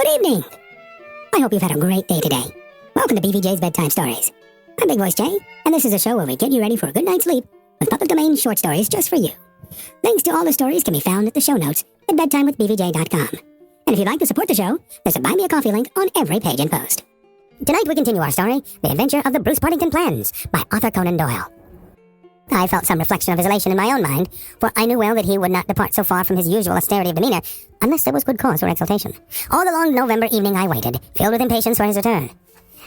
Good evening. I hope you've had a great day today. Welcome to BVJ's Bedtime Stories. I'm Big Voice Jay, and this is a show where we get you ready for a good night's sleep with public domain short stories just for you. Links to all the stories can be found at the show notes at bedtimewithbvj.com. And if you'd like to support the show, there's a Buy Me a Coffee link on every page and post. Tonight we continue our story, The Adventure of the Bruce-Partington Plans, by Arthur Conan Doyle. I felt some reflection of his elation in my own mind, for I knew well that he would not depart so far from his usual austerity of demeanor unless there was good cause for exultation. All the long November evening I waited, filled with impatience for his return.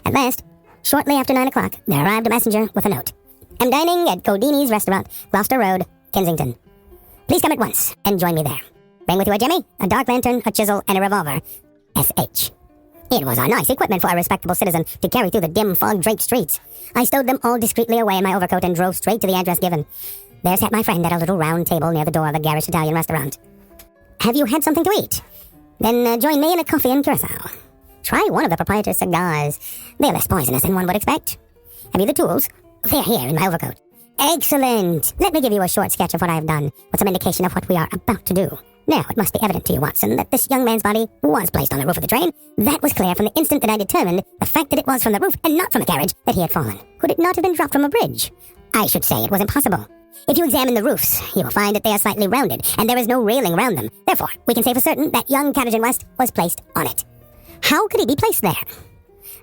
At last, shortly after 9 o'clock, there arrived a messenger with a note. "Am dining at Godini's Restaurant, Gloucester Road, Kensington. Please come at once and join me there. Bring with you a jemmy, a dark lantern, a chisel, and a revolver. S.H." It was a nice equipment for a respectable citizen to carry through the dim, fog-draped streets. I stowed them all discreetly away in my overcoat and drove straight to the address given. There sat my friend at a little round table near the door of the garish Italian restaurant. "Have you had something to eat? Then join me in a coffee and curacao. Try one of the proprietor's cigars. They're less poisonous than one would expect. Have you the tools? They're here in my overcoat. Excellent! Let me give you a short sketch of what I have done, with some indication of what we are about to do. Now, it must be evident to you, Watson, that this young man's body was placed on the roof of the train. That was clear from the instant that I determined the fact that it was from the roof and not from a carriage that he had fallen. Could it not have been dropped from a bridge? I should say it was impossible. If you examine the roofs, you will find that they are slightly rounded, and there is no railing round them. Therefore, we can say for certain that young Cadogan West was placed on it. How could he be placed there?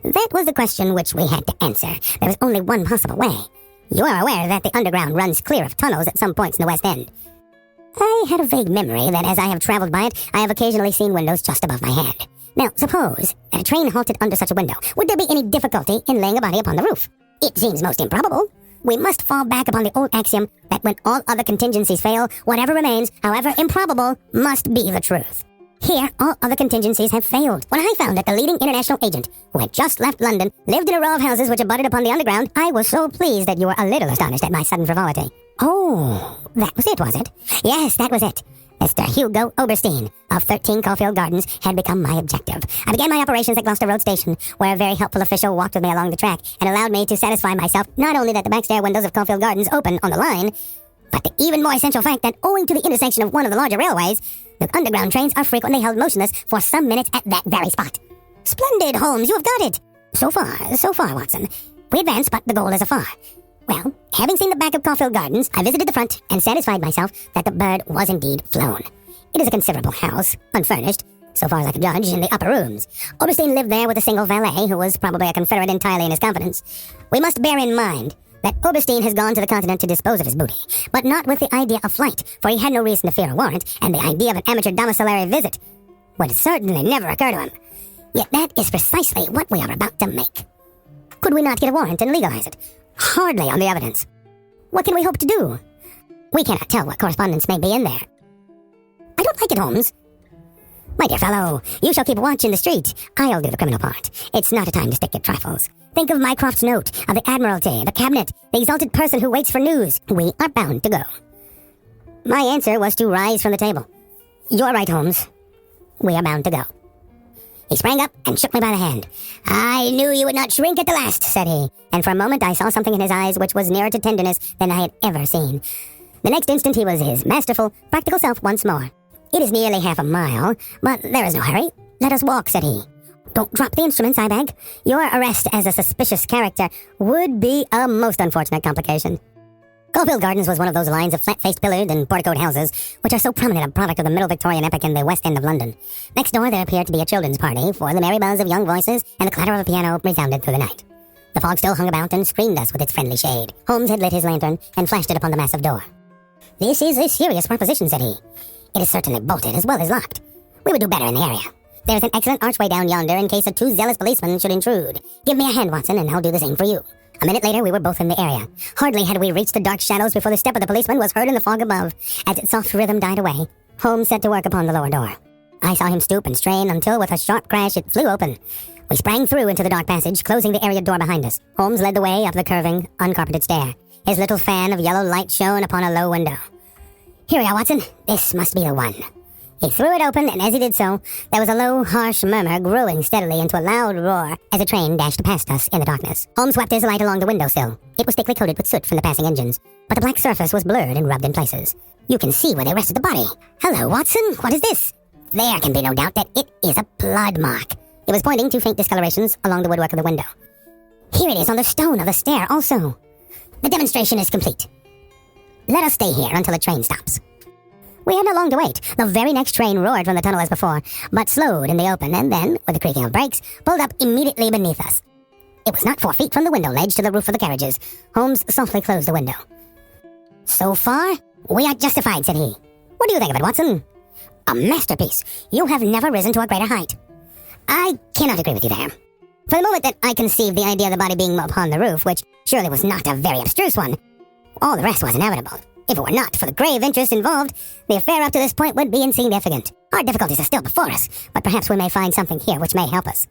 That was the question which we had to answer. There was only one possible way. You are aware that the underground runs clear of tunnels at some points in the West End. I had a vague memory that as I have traveled by it, I have occasionally seen windows just above my head. Now, suppose that a train halted under such a window. Would there be any difficulty in laying a body upon the roof? It seems most improbable. We must fall back upon the old axiom that when all other contingencies fail, whatever remains, however improbable, must be the truth. Here, all other contingencies have failed. When I found that the leading international agent, who had just left London, lived in a row of houses which abutted upon the underground, I was so pleased that you were a little astonished at my sudden frivolity. Oh, that was it, was it? Yes, that was it. Mr. Hugo Oberstein of 13 Caulfield Gardens had become my objective. I began my operations at Gloucester Road Station, where a very helpful official walked with me along the track and allowed me to satisfy myself not only that the back stair windows of Caulfield Gardens open on the line, but the even more essential fact that owing to the intersection of one of the larger railways, the underground trains are frequently held motionless for some minutes at that very spot. Splendid, Holmes, you have got it. So far, Watson. We advance, but the goal is afar. Well, having seen the back of Caulfield Gardens, I visited the front and satisfied myself that the bird was indeed flown. It is a considerable house, unfurnished, so far as I could judge, in the upper rooms. Oberstein lived there with a single valet, who was probably a confederate entirely in his confidence. We must bear in mind that Oberstein has gone to the continent to dispose of his booty, but not with the idea of flight, for he had no reason to fear a warrant, and the idea of an amateur domiciliary visit would certainly never occur to him. Yet that is precisely what we are about to make. Could we not get a warrant and legalize it? Hardly on the evidence. What can we hope to do? We cannot tell what correspondence may be in there. I don't like it, Holmes. My dear fellow, you shall keep watch in the street. I'll do the criminal part. It's not a time to stick at trifles. Think of Mycroft's note, of the Admiralty, the Cabinet, the exalted person who waits for news. We are bound to go. My answer was to rise from the table. You're right, Holmes. We are bound to go. He sprang up and shook me by the hand. "I knew you would not shrink at the last," said he, and for a moment I saw something in his eyes which was nearer to tenderness than I had ever seen. The next instant he was his masterful, practical self once more. "It is nearly half a mile, but there is no hurry. Let us walk," said he. "Don't drop the instruments, I beg. Your arrest as a suspicious character would be a most unfortunate complication." Caulfield Gardens was one of those lines of flat-faced pillared and porticoed houses which are so prominent a product of the Middle Victorian epoch in the West End of London. Next door there appeared to be a children's party, for the merry buzz of young voices and the clatter of a piano resounded through the night. The fog still hung about and screened us with its friendly shade. Holmes had lit his lantern and flashed it upon the massive door. "This is a serious proposition," said he. "It is certainly bolted as well as locked. We would do better in the area. There is an excellent archway down yonder in case a too zealous policeman should intrude. Give me a hand, Watson, and I'll do the same for you." A minute later, we were both in the area. Hardly had we reached the dark shadows before the step of the policeman was heard in the fog above. As its soft rhythm died away, Holmes set to work upon the lower door. I saw him stoop and strain until, with a sharp crash, it flew open. We sprang through into the dark passage, closing the area door behind us. Holmes led the way up the curving, uncarpeted stair. His little fan of yellow light shone upon a low window. "Here we are, Watson. This must be the one." He threw it open, and as he did so, there was a low, harsh murmur growing steadily into a loud roar as a train dashed past us in the darkness. Holmes swept his light along the windowsill. It was thickly coated with soot from the passing engines, but the black surface was blurred and rubbed in places. "You can see where they rested the body. Hello, Watson. What is this?" There can be no doubt that it is a blood mark. It was pointing to faint discolorations along the woodwork of the window. Here it is on the stone of the stair also. The demonstration is complete. Let us stay here until the train stops. We had not long to wait. The very next train roared from the tunnel as before, but slowed in the open and then, with the creaking of brakes, pulled up immediately beneath us. It was not 4 feet from the window ledge to the roof of the carriages. Holmes softly closed the window. So far, we are justified, said he. What do you think of it, Watson? A masterpiece. You have never risen to a greater height. I cannot agree with you there. For the moment that I conceived the idea of the body being upon the roof, which surely was not a very abstruse one, all the rest was inevitable. If it were not for the grave interest involved, the affair up to this point would be insignificant. Our difficulties are still before us, but perhaps we may find something here which may help us.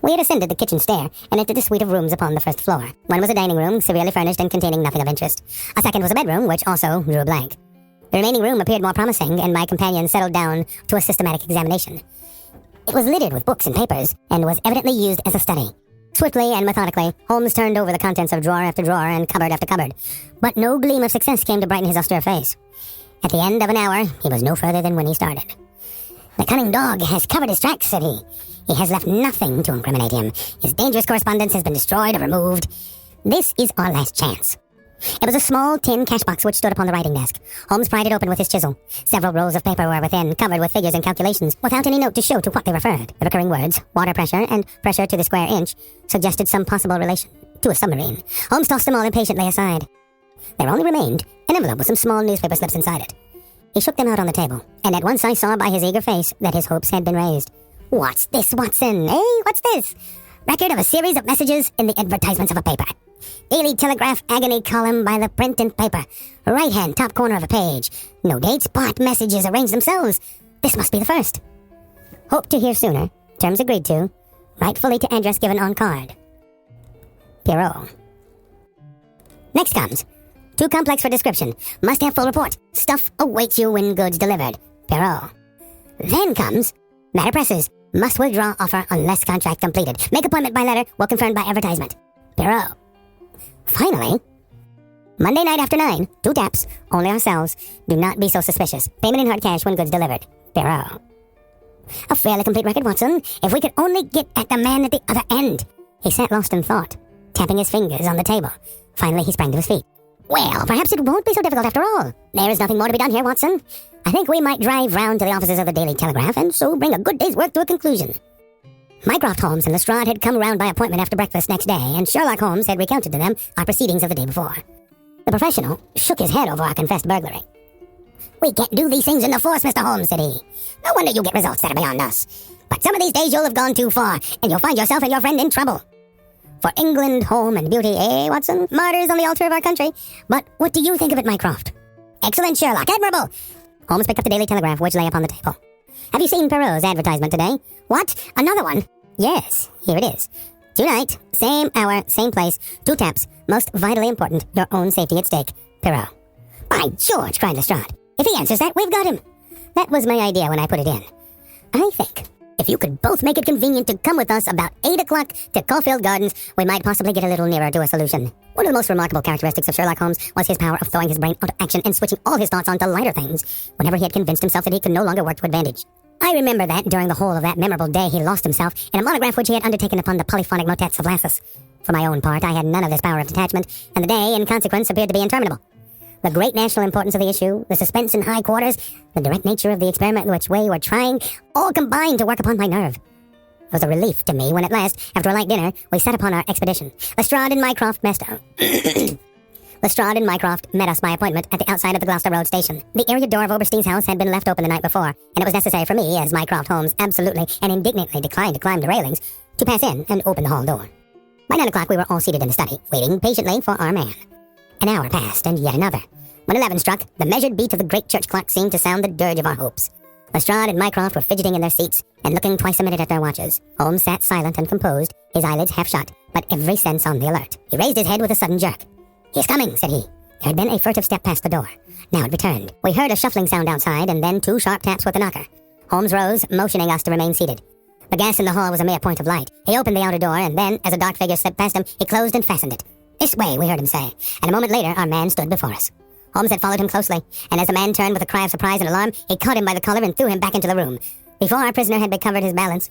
We had ascended the kitchen stair and entered a suite of rooms upon the first floor. One was a dining room, severely furnished and containing nothing of interest. A second was a bedroom, which also drew blank. The remaining room appeared more promising, and my companion settled down to a systematic examination. It was littered with books and papers, and was evidently used as a study. Swiftly and methodically, Holmes turned over the contents of drawer after drawer and cupboard after cupboard, but no gleam of success came to brighten his austere face. At the end of an hour, he was no further than when he started. The cunning dog has covered his tracks, said he. He has left nothing to incriminate him. His dangerous correspondence has been destroyed or removed. This is our last chance. It was a small tin cash box which stood upon the writing desk. Holmes pried it open with his chisel. Several rolls of paper were within, covered with figures and calculations, without any note to show to what they referred. The recurring words, water pressure and pressure to the square inch, suggested some possible relation to a submarine. Holmes tossed them all impatiently aside. There only remained an envelope with some small newspaper slips inside it. He shook them out on the table, and at once I saw by his eager face that his hopes had been raised. What's this, Watson? What's this? Record of a series of messages in the advertisements of a paper. Daily Telegraph agony column by the print and paper. Right hand top corner of a page. No dates, but messages arranged themselves. This must be the first. Hope to hear sooner. Terms agreed to. Rightfully to address given on card. Pierrot. Next comes. Too complex for description. Must have full report. Stuff awaits you when goods delivered. Pierrot. Then comes. Matter presses. Must withdraw offer unless contract completed. Make appointment by letter. Will confirmed by advertisement. Pierrot. Finally, Monday night after 9, 2 taps, only ourselves. Do not be so suspicious. Payment in hard cash when goods delivered. Pierrot. A fairly complete record, Watson. If we could only get at the man at the other end. He sat lost in thought, tapping his fingers on the table. Finally, he sprang to his feet. Well, perhaps it won't be so difficult after all. There is nothing more to be done here, Watson. I think we might drive round to the offices of the Daily Telegraph and so bring a good day's work to a conclusion. Mycroft Holmes and Lestrade had come round by appointment after breakfast next day, and Sherlock Holmes had recounted to them our proceedings of the day before. The professional shook his head over our confessed burglary. We can't do these things in the force, Mr. Holmes, said he. No wonder you get results that are beyond us. But some of these days you'll have gone too far, and you'll find yourself and your friend in trouble. For England, home, and beauty, Watson? Martyrs on the altar of our country. But what do you think of it, Mycroft? Excellent, Sherlock. Admirable. Holmes picked up the Daily Telegraph, which lay upon the table. Have you seen Perrault's advertisement today? What? Another one? Yes, here it is. Tonight, same hour, same place, 2 taps. Most vitally important, your own safety at stake. Pierrot. By George, cried Lestrade. If he answers that, we've got him. That was my idea when I put it in. I think if you could both make it convenient to come with us about 8 o'clock to Caulfield Gardens, we might possibly get a little nearer to a solution. One of the most remarkable characteristics of Sherlock Holmes was his power of throwing his brain into action and switching all his thoughts onto lighter things whenever he had convinced himself that he could no longer work to advantage. I remember that during the whole of that memorable day he lost himself in a monograph which he had undertaken upon the polyphonic motets of Lassus. For my own part, I had none of this power of detachment, and the day, in consequence, appeared to be interminable. The great national importance of the issue, the suspense in high quarters, the direct nature of the experiment which we were trying, all combined to work upon my nerve. It was a relief to me when at last, after a light dinner, we set upon our expedition. Lestrade and Mycroft met us by appointment at the outside of the Gloucester Road station. The area door of Oberstein's house had been left open the night before, and it was necessary for me, as Mycroft Holmes absolutely and indignantly declined to climb the railings, to pass in and open the hall door. By 9 o'clock we were all seated in the study, waiting patiently for our man. An hour passed, and yet another. When 11 struck, the measured beat of the great church clock seemed to sound the dirge of our hopes. Lestrade and Mycroft were fidgeting in their seats and looking twice a minute at their watches. Holmes sat silent and composed, his eyelids half shut, but every sense on the alert. He raised his head with a sudden jerk. "He's coming," said he. There had been a furtive step past the door. Now it returned. We heard a shuffling sound outside, and then 2 sharp taps with the knocker. Holmes rose, motioning us to remain seated. The gas in the hall was a mere point of light. He opened the outer door, and then, as a dark figure slipped past him, he closed and fastened it. "This way," we heard him say, and a moment later our man stood before us. Holmes had followed him closely, and as the man turned with a cry of surprise and alarm, he caught him by the collar and threw him back into the room. Before our prisoner had recovered his balance,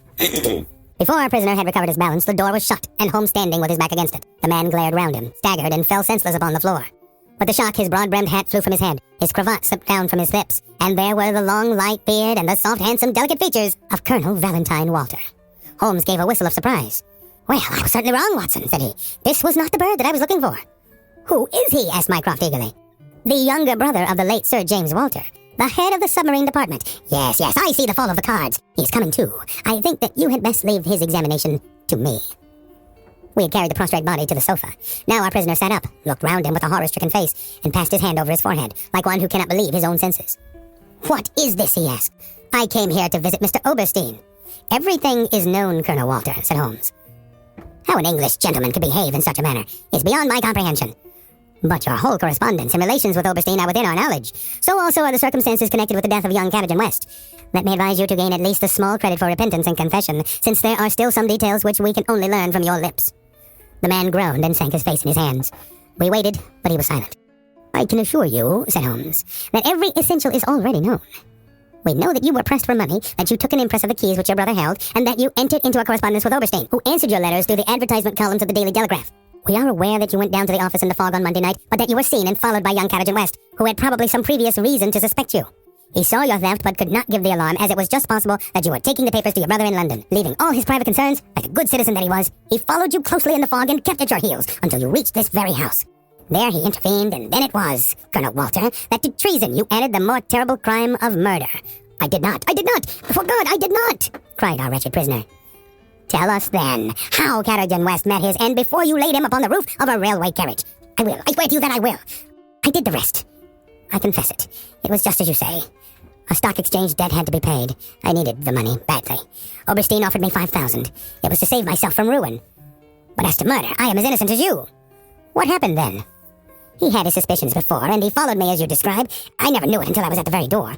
the door was shut, and Holmes standing with his back against it. The man glared round him, staggered, and fell senseless upon the floor. With the shock, his broad-brimmed hat flew from his head, his cravat slipped down from his lips, and there were the long, light beard and the soft, handsome, delicate features of Colonel Valentine Walter. Holmes gave a whistle of surprise. "Well, I was certainly wrong, Watson," said he. "This was not the bird that I was looking for." "Who is he?" asked Mycroft eagerly. "The younger brother of the late Sir James Walter, the head of the submarine department. Yes, I see the fall of the cards. He's coming too. I think that you had best leave his examination to me." We had carried the prostrate body to the sofa. Now our prisoner sat up, looked round him with a horror-stricken face, and passed his hand over his forehead, like one who cannot believe his own senses. "What is this?" he asked. "I came here to visit Mr. Oberstein." "Everything is known, Colonel Walter," said Holmes. "How an English gentleman could behave in such a manner is beyond my comprehension. But your whole correspondence and relations with Oberstein are within our knowledge. So also are the circumstances connected with the death of young Cabbage and West. Let me advise you to gain at least a small credit for repentance and confession, since there are still some details which we can only learn from your lips." The man groaned and sank his face in his hands. We waited, but he was silent. "I can assure you," said Holmes, "that every essential is already known. We know that you were pressed for money, that you took an impress of the keys which your brother held, and that you entered into a correspondence with Oberstein, who answered your letters through the advertisement columns of the Daily Telegraph. We are aware that you went down to the office in the fog on Monday night, but that you were seen and followed by young Cabbage and West, who had probably some previous reason to suspect you. He saw your theft but could not give the alarm, as it was just possible that you were taking the papers to your brother in London. Leaving all his private concerns, like a good citizen that he was, he followed you closely in the fog and kept at your heels until you reached this very house. There he intervened, and then it was, Colonel Walter, that to treason you added the more terrible crime of murder." I did not! For God, I did not!" cried our wretched prisoner. "Tell us, then, how Cabbage and West met his end before you laid him upon the roof of a railway carriage." "I will. I swear to you that I will. I did the rest. I confess it. It was just as you say. A stock exchange debt had to be paid. I needed the money badly. Oberstein offered me 5,000. It was to save myself from ruin. But as to murder, I am as innocent as you. What happened then? He had his suspicions before, and he followed me as you describe. I never knew it until I was at the very door.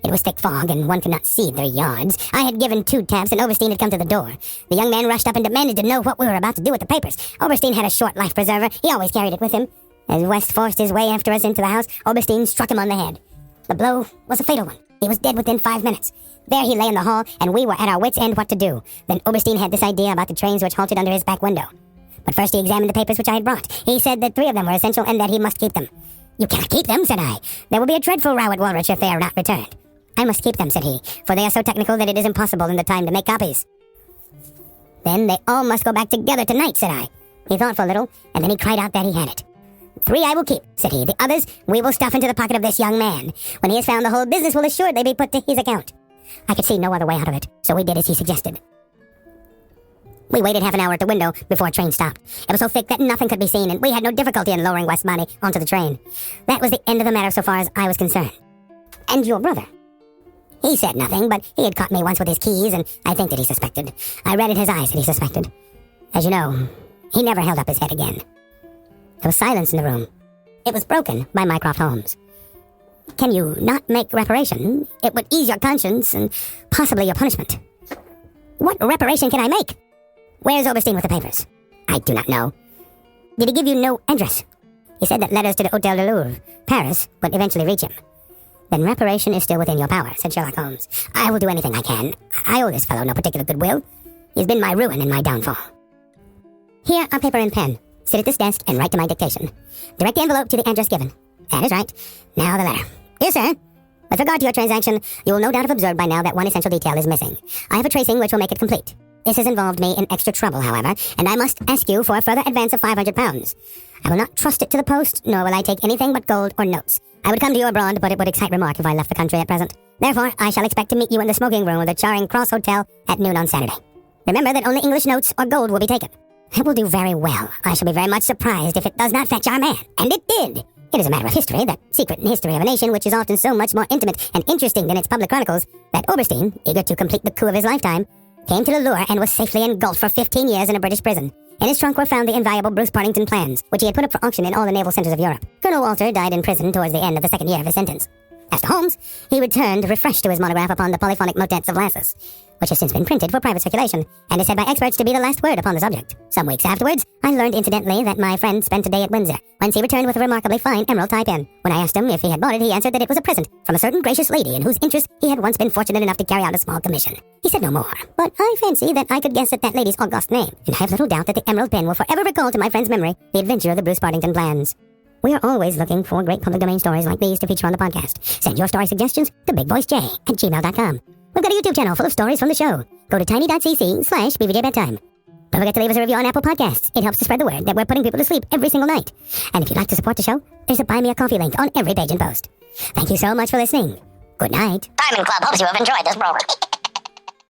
It was thick fog, and one could not see their yards. I had given 2 taps, and Oberstein had come to the door. The young man rushed up and demanded to know what we were about to do with the papers. Oberstein had a short life preserver. He always carried it with him. As West forced his way after us into the house, Oberstein struck him on the head. The blow was a fatal one. He was dead within 5 minutes. There he lay in the hall, and we were at our wits' end what to do. Then Oberstein had this idea about the trains which halted under his back window. But first he examined the papers which I had brought. He said that 3 of them were essential and that he must keep them. "You cannot keep them," said I. "There will be a dreadful row at Woolwich if they are not returned." "I must keep them," said he, "for they are so technical that it is impossible in the time to make copies." "Then they all must go back together tonight," said I. He thought for a little, and then he cried out that he had it. "3 I will keep," said he. "The others we will stuff into the pocket of this young man. When he has found, the whole business will assuredly be put to his account." I could see no other way out of it, so we did as he suggested. We waited half an hour at the window before a train stopped. It was so thick that nothing could be seen, and we had no difficulty in lowering West's body onto the train. That was the end of the matter so far as I was concerned. "And your brother?" "He said nothing, but he had caught me once with his keys, and I think that he suspected. I read in his eyes that he suspected. As you know, he never held up his head again." There was silence in the room. It was broken by Mycroft Holmes. "Can you not make reparation? It would ease your conscience and possibly your punishment." "What reparation can I make?" "Where's Oberstein with the papers?" "I do not know." "Did he give you no address?" "He said that letters to the Hôtel de Louvre, Paris, would eventually reach him." "Then reparation is still within your power," said Sherlock Holmes. "I will do anything I can. I owe this fellow no particular goodwill. He's been my ruin and my downfall. Here are paper and pen. Sit at this desk and write to my dictation. Direct the envelope to the address given." "That is right. Now the letter." "Dear sir, with regard to your transaction, you will no doubt have observed by now that one essential detail is missing. I have a tracing which will make it complete. This has involved me in extra trouble, however, and I must ask you for a further advance of £500. I will not trust it to the post, nor will I take anything but gold or notes. I would come to you abroad, but it would excite remark if I left the country at present. Therefore, I shall expect to meet you in the smoking room of the Charing Cross Hotel at noon on Saturday. Remember that only English notes or gold will be taken." "It will do very well. I shall be very much surprised if it does not fetch our man." And it did. It is a matter of history, that secret history of a nation which is often so much more intimate and interesting than its public chronicles, that Oberstein, eager to complete the coup of his lifetime, came to the lure and was safely engulfed for 15 years in a British prison. In his trunk were found the invaluable Bruce-Partington plans, which he had put up for auction in all the naval centers of Europe. Colonel Walter died in prison towards the end of the 2nd year of his sentence. As to Holmes, he returned refreshed to his monograph upon the polyphonic motets of Lassus, which has since been printed for private circulation, and is said by experts to be the last word upon the subject. Some weeks afterwards, I learned incidentally that my friend spent a day at Windsor, whence he returned with a remarkably fine emerald tie-pin. When I asked him if he had bought it, he answered that it was a present from a certain gracious lady in whose interest he had once been fortunate enough to carry out a small commission. He said no more, but I fancy that I could guess at that lady's august name, and I have little doubt that the emerald pin will forever recall to my friend's memory the adventure of the Bruce-Partington plans. We are always looking for great public domain stories like these to feature on the podcast. Send your story suggestions to bigvoicejay@gmail.com. We've got a YouTube channel full of stories from the show. Go to tiny.cc/BVJ Bedtime. Don't forget to leave us a review on Apple Podcasts. It helps to spread the word that we're putting people to sleep every single night. And if you'd like to support the show, there's a Buy Me a Coffee link on every page and post. Thank you so much for listening. Good night. Diamond Club hopes you have enjoyed this program.